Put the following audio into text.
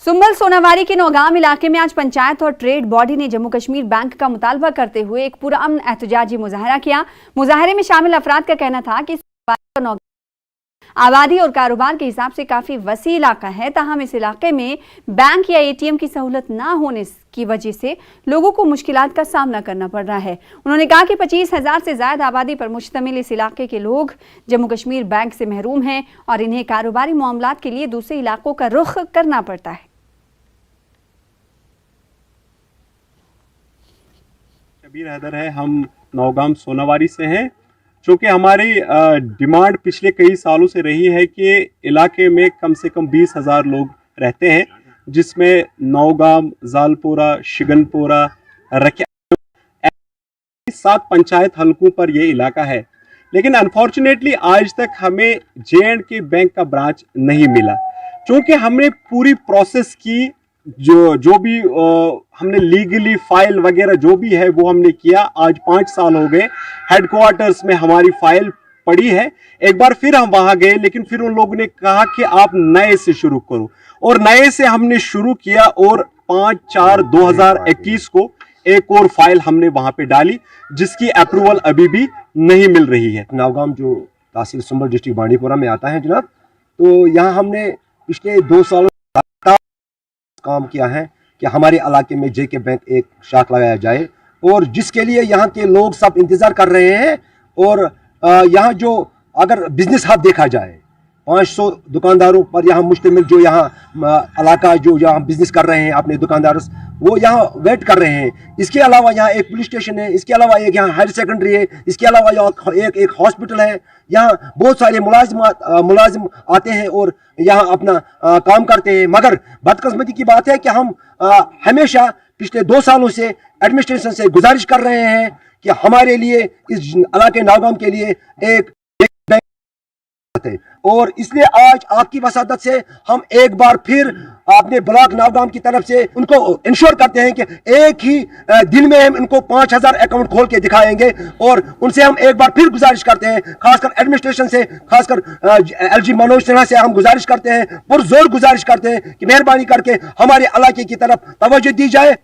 सुंबल सोनावारी के नौगाम इलाके में आज पंचायत और ट्रेड बॉडी ने जम्मू कश्मीर बैंक का मुतालबा करते हुए एक पुरअमन एहतजाजी मुजाहरा किया। मुजाहरे में शामिल अफराद का कहना था कि आबादी और कारोबार के हिसाब से काफी वसी इलाका है, ताहम इस इलाके में बैंक या एटीएम की सहूलत ना होने की वजह से लोगों को मुश्किलात का सामना करना पड़ रहा है। उन्होंने कहा कि 25,000 से ज्यादा आबादी पर मुश्तमिल इस इलाके के लोग जम्मू कश्मीर बैंक से महरूम हैं और इन्हें कारोबारी मामलात के लिए दूसरे इलाकों का रुख करना पड़ता है। शबीर हैदर है, हम नौगाम सोनावारी से हैं। चूँकि हमारी डिमांड पिछले कई सालों से रही है कि इलाके में कम से कम 20,000 लोग रहते हैं, जिसमें नौगाम, जालपुरा, शिगनपुरा, रकिया 7 पंचायत हलकों पर यह इलाका है। लेकिन अनफॉर्चुनेटली आज तक हमें J&K बैंक का ब्रांच नहीं मिला। चूँकि हमने पूरी प्रोसेस की, जो भी हमने लीगली फाइल वगैरह जो भी है वो हमने किया। आज 5 साल हो गए, हेडक्वार्टर्स में हमारी फाइल पड़ी है। एक बार फिर हम वहां गए, लेकिन फिर उन लोगों ने कहा कि आप नए से शुरू करो, और नए से हमने शुरू किया और 5/4/2021 को एक और फाइल हमने वहां पे डाली, जिसकी अप्रूवल अभी भी नहीं मिल रही है। नौगाम जो तहसील सुंबल डिस्ट्रिक्ट बांडीपुरा में आता है जनाब, तो यहाँ हमने पिछले 2 सालों काम किया है कि हमारे इलाके में J&K बैंक एक शाख लगाया जाए, और जिसके लिए यहाँ के लोग सब इंतज़ार कर रहे हैं। और यहाँ जो अगर बिजनेस हब देखा जाए, 500 दुकानदारों पर यहाँ मुश्तमिल जो यहाँ इलाका जो यहाँ बिजनेस कर रहे हैं अपने दुकानदार, वो यहाँ वेट कर रहे हैं। इसके अलावा यहाँ एक पुलिस स्टेशन है, इसके अलावा एक यहाँ हायर सेकेंडरी है, इसके अलावा यहाँ एक हॉस्पिटल है। यहाँ बहुत सारे मुलाजिम आते हैं और यहाँ अपना काम करते हैं। मगर बदकिस्मती की बात है कि हम हमेशा पिछले 2 सालों से एडमिनिस्ट्रेशन से गुजारिश कर रहे हैं कि हमारे लिए इस इलाके नौगाम के लिए एक है, और इसलिए आज आपकी वसादत से हम एक बार फिर अपने ब्लॉक नौगाम की तरफ से उनको इंश्योर करते हैं कि एक ही दिन में हम इनको 5,000 अकाउंट खोल के दिखाएंगे। और उनसे हम एक बार फिर गुजारिश करते हैं, खासकर एडमिनिस्ट्रेशन से, खासकर LG मनोज सिन्हा से हम गुजारिश करते हैं, पुरजोर गुजारिश करते हैं कि मेहरबानी करके हमारे इलाके की तरफ तवज्जो दी जाए।